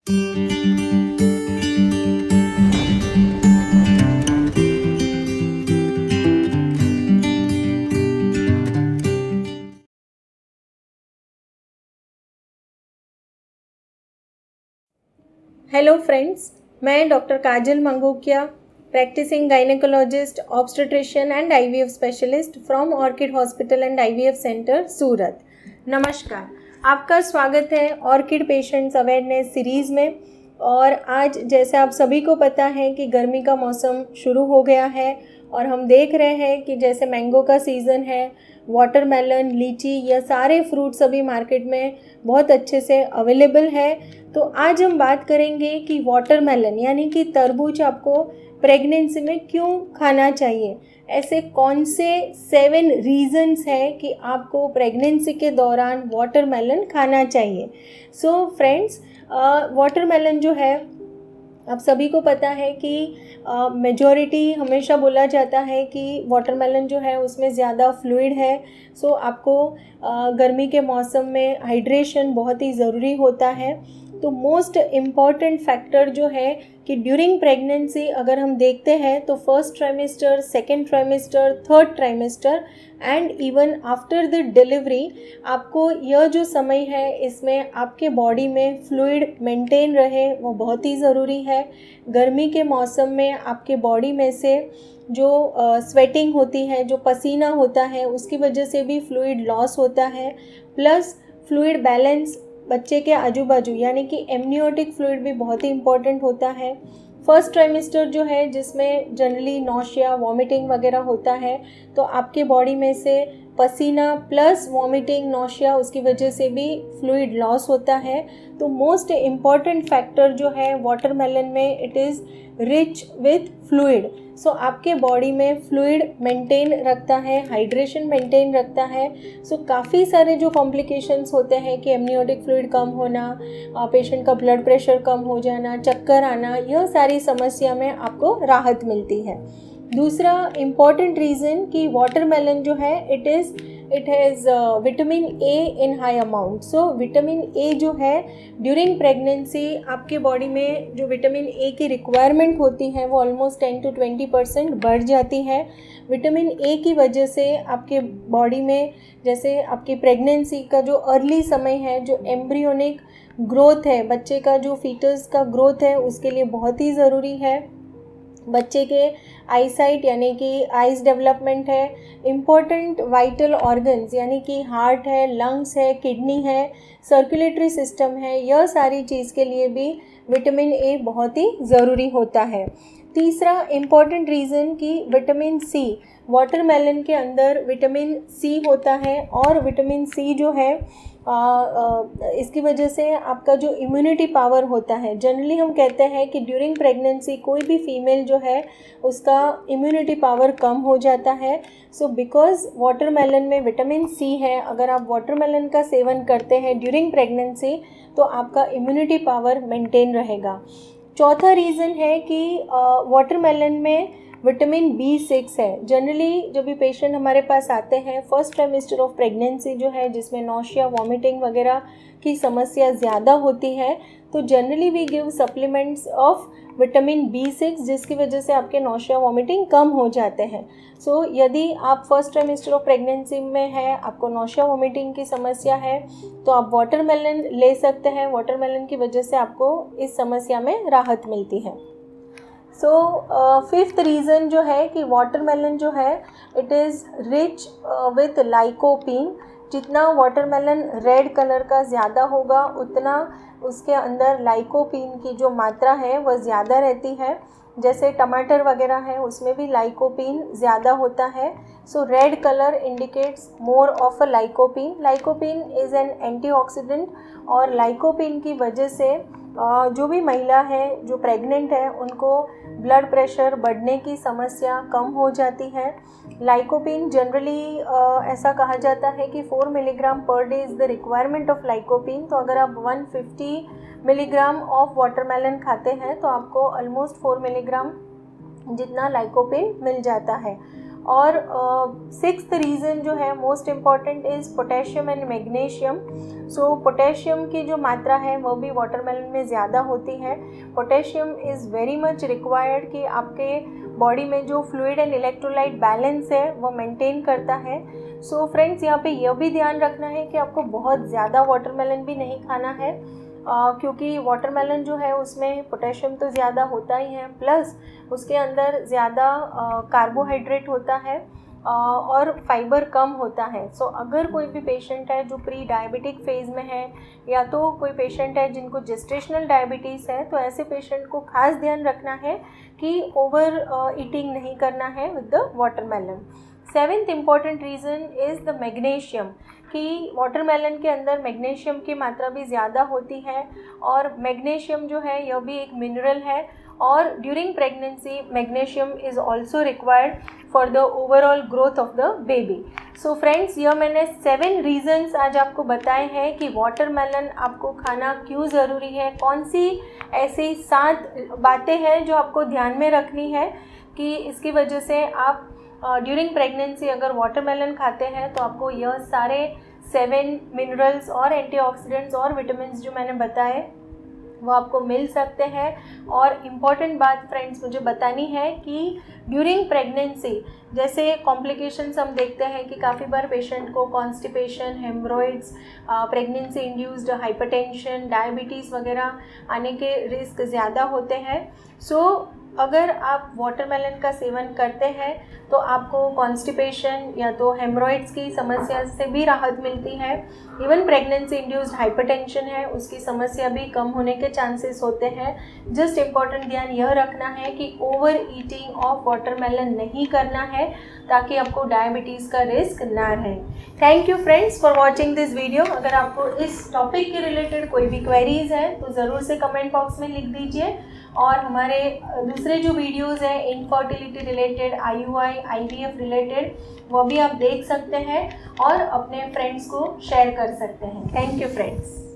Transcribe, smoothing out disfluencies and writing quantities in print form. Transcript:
Hello friends, मैं doctor Kajal Mangukiya, practising gynaecologist, obstetrician and IVF specialist from Orchid hospital and IVF centre Surat. नमस्कार, आपका स्वागत है ऑर्किड पेशेंट्स अवेयरनेस सीरीज़ में। और आज जैसे आप सभी को पता है कि गर्मी का मौसम शुरू हो गया है और हम देख रहे हैं कि जैसे मैंगो का सीज़न है, वाटरमेलन, लीची, यह सारे फ्रूट्स अभी मार्केट में बहुत अच्छे से अवेलेबल है। तो आज हम बात करेंगे कि वाटरमेलन यानी कि तरबूज आपको प्रेगनेंसी में क्यों खाना चाहिए। ऐसे कौन से 7 रीज़न्स हैं कि आपको प्रेगनेंसी के दौरान वाटरमेलन खाना चाहिए। सो फ्रेंड्स, वाटरमेलन जो है आप सभी को पता है कि मेजॉरिटी हमेशा बोला जाता है कि वाटरमेलन जो है उसमें ज़्यादा फ्लूइड है। सो आपको गर्मी के मौसम में हाइड्रेशन बहुत ही ज़रूरी होता है। तो मोस्ट इम्पॉर्टेंट फैक्टर जो है कि ड्यूरिंग प्रेगनेंसी अगर हम देखते हैं तो first trimester, second trimester, third trimester and even after the delivery, आपको यह जो समय है इसमें आपके बॉडी में फ्लूइड मेंटेन रहे, वो बहुत ही ज़रूरी है। गर्मी के मौसम में आपके बॉडी में से जो स्वेटिंग होती है, जो पसीना होता है, उसकी वजह से भी फ्लूइड लॉस होता है। प्लस फ्लूइड बैलेंस बच्चे के आजू बाजू यानी कि एमनियोटिक फ्लूइड भी बहुत ही इम्पॉर्टेंट होता है। फर्स्ट ट्राइमेस्टर जो है जिसमें जनरली नौशिया, वॉमिटिंग वगैरह होता है, तो आपके बॉडी में से पसीना प्लस वॉमिटिंग, नौशिया, उसकी वजह से भी फ्लूइड लॉस होता है। तो मोस्ट इम्पॉर्टेंट फैक्टर जो है वाटरमेलन में, it is rich with fluid. So आपके बॉडी में फ्लूइड मेंटेन रखता है, हाइड्रेशन मेंटेन रखता है। सो काफ़ी सारे जो कॉम्प्लिकेशंस होते हैं कि एमनियोटिक फ्लूइड कम होना, पेशेंट का ब्लड प्रेशर कम हो जाना, चक्कर आना, यह सारी समस्या में आपको राहत मिलती है। दूसरा इम्पॉर्टेंट रीज़न कि वाटरमेलन जो है it has vitamin A in high amount. So vitamin A जो है ड्यूरिंग प्रेगनेंसी आपके बॉडी में जो विटामिन ए की रिक्वायरमेंट होती है वो ऑलमोस्ट 10 to 20% बढ़ जाती है। विटामिन ए की वजह से आपके बॉडी में, जैसे आपकी प्रेगनेंसी का जो अर्ली समय है, जो एम्ब्रियोनिक ग्रोथ है, बच्चे का जो फीटस का ग्रोथ है, उसके लिए बहुत ही ज़रूरी है। बच्चे के आईसाइट यानी कि आइज़ डेवलपमेंट है, इम्पॉर्टेंट वाइटल ऑर्गन्स यानी कि हार्ट है, लंग्स है, किडनी है, सर्कुलेटरी सिस्टम है, यह सारी चीज़ के लिए भी विटामिन ए बहुत ही ज़रूरी होता है। तीसरा इम्पॉर्टेंट रीज़न कि विटामिन सी, वाटरमेलन के अंदर विटामिन सी होता है और विटामिन सी जो है इसकी वजह से आपका जो इम्यूनिटी पावर होता है, जनरली हम कहते हैं कि ड्यूरिंग प्रेगनेंसी कोई भी फीमेल जो है उसका इम्यूनिटी पावर कम हो जाता है। सो बिकॉज वाटरमेलन में विटामिन सी है, अगर आप वाटरमेलन का सेवन करते हैं ड्यूरिंग प्रेगनेंसी तो आपका इम्यूनिटी पावर मेंटेन रहेगा। चौथा रीज़न है कि वाटरमेलन में विटामिन B6 है। जनरली जब भी पेशेंट हमारे पास आते हैं फर्स्ट ट्राइमेस्टर ऑफ प्रेगनेंसी जो है, जिसमें नौशिया, वॉमिटिंग वगैरह की समस्या ज़्यादा होती है, तो generally we give supplements of vitamin B6, जिसकी वजह से आपके नौशिया, वॉमिटिंग कम हो जाते हैं। सो यदि आप फर्स्ट ट्राइमेस्टर ऑफ प्रेगनेंसी में है, आपको नौशिया, वॉमिटिंग की समस्या है, तो आप वाटरमेलन ले सकते हैं। वाटरमेलन की वजह से आपको इस समस्या में राहत मिलती है। सो फिफ्थ रीज़न जो है कि वाटरमेलन जो है it is rich with lycopene. जितना वाटरमेलन रेड कलर का ज़्यादा होगा उतना उसके अंदर लाइकोपीन की जो मात्रा है वह ज़्यादा रहती है। जैसे टमाटर वगैरह है उसमें भी लाइकोपीन ज़्यादा होता है। So red colour indicates more of a lycopene. Lycopene is an antioxidant और लाइकोपीन की वजह से जो भी महिला है जो प्रेग्नेंट है उनको ब्लड प्रेशर बढ़ने की समस्या कम हो जाती है। लाइकोपीन जनरली ऐसा कहा जाता है कि 4 milligram per day is the requirement of lycopene. तो अगर आप 150 मिलीग्राम ऑफ वाटरमेलन खाते हैं तो आपको ऑलमोस्ट 4 मिलीग्राम जितना लाइकोपीन मिल जाता है। और सिक्स्थ रीज़न जो है most important is potassium and magnesium. So potassium की जो मात्रा है वो भी वाटरमेलन में ज़्यादा होती है। Potassium is very much required कि आपके बॉडी में जो फ्लूइड एंड इलेक्ट्रोलाइट बैलेंस है वो मेंटेन करता है। सो फ्रेंड्स, यहाँ पे यह भी ध्यान रखना है कि आपको बहुत ज़्यादा वाटरमेलन भी नहीं खाना है, क्योंकि वाटरमेलन जो है उसमें पोटेशियम तो ज़्यादा होता ही है, प्लस उसके अंदर ज़्यादा कार्बोहाइड्रेट होता है और फाइबर कम होता है। सो अगर कोई भी पेशेंट है जो प्री डायबिटिक फेज़ में है, या तो कोई पेशेंट है जिनको जेस्टेशनल डायबिटीज़ है, तो ऐसे पेशेंट को खास ध्यान रखना है कि ओवर ईटिंग नहीं करना है with the watermelon. Seventh important reason is the magnesium, कि वाटरमेलन के अंदर मैग्नीशियम की मात्रा भी ज़्यादा होती है, और मैग्नीशियम जो है यह भी एक मिनरल है, और during pregnancy magnesium is also required for the overall growth of the baby. So friends, यह मैंने 7 रीज़न्स आज आपको बताए हैं कि वाटरमेलन आपको खाना क्यों ज़रूरी है, कौन सी ऐसी 7 बातें हैं जो आपको ध्यान में रखनी है कि इसकी वजह से आप ड्यूरिंग प्रेगनेंसी अगर वाटरमेलन खाते हैं तो आपको यह सारे 7 मिनरल्स और एंटीऑक्सीडेंट्स और विटामिन्स जो मैंने बताए वो आपको मिल सकते हैं। और इम्पॉर्टेंट बात फ्रेंड्स मुझे बतानी है कि ड्यूरिंग प्रेगनेंसी जैसे कॉम्प्लिकेशंस हम देखते हैं कि काफ़ी बार पेशेंट को constipation, haemorrhoids, pregnancy induced hypertension, diabetes वगैरह आने के रिस्क ज़्यादा होते हैं। सो अगर आप वाटरमेलन का सेवन करते हैं तो आपको कॉन्स्टिपेशन या तो हेमरॉइड्स की समस्या से भी राहत मिलती है। इवन प्रेगनेंसी इंड्यूस्ड हाइपरटेंशन है उसकी समस्या भी कम होने के चांसेस होते हैं। जस्ट इम्पॉर्टेंट ध्यान यह रखना है कि ओवर ईटिंग ऑफ वाटरमेलन नहीं करना है ताकि आपको डायबिटीज़ का रिस्क ना रहे। Thank you friends for watching this video. अगर आपको इस टॉपिक के रिलेटेड कोई भी क्वेरीज है तो ज़रूर से कमेंट बॉक्स में लिख दीजिए, और हमारे दूसरे जो वीडियोज़ हैं infertility related, IUI, IVF related, वो भी आप देख सकते हैं और अपने फ्रेंड्स को शेयर कर सकते हैं। Thank you friends.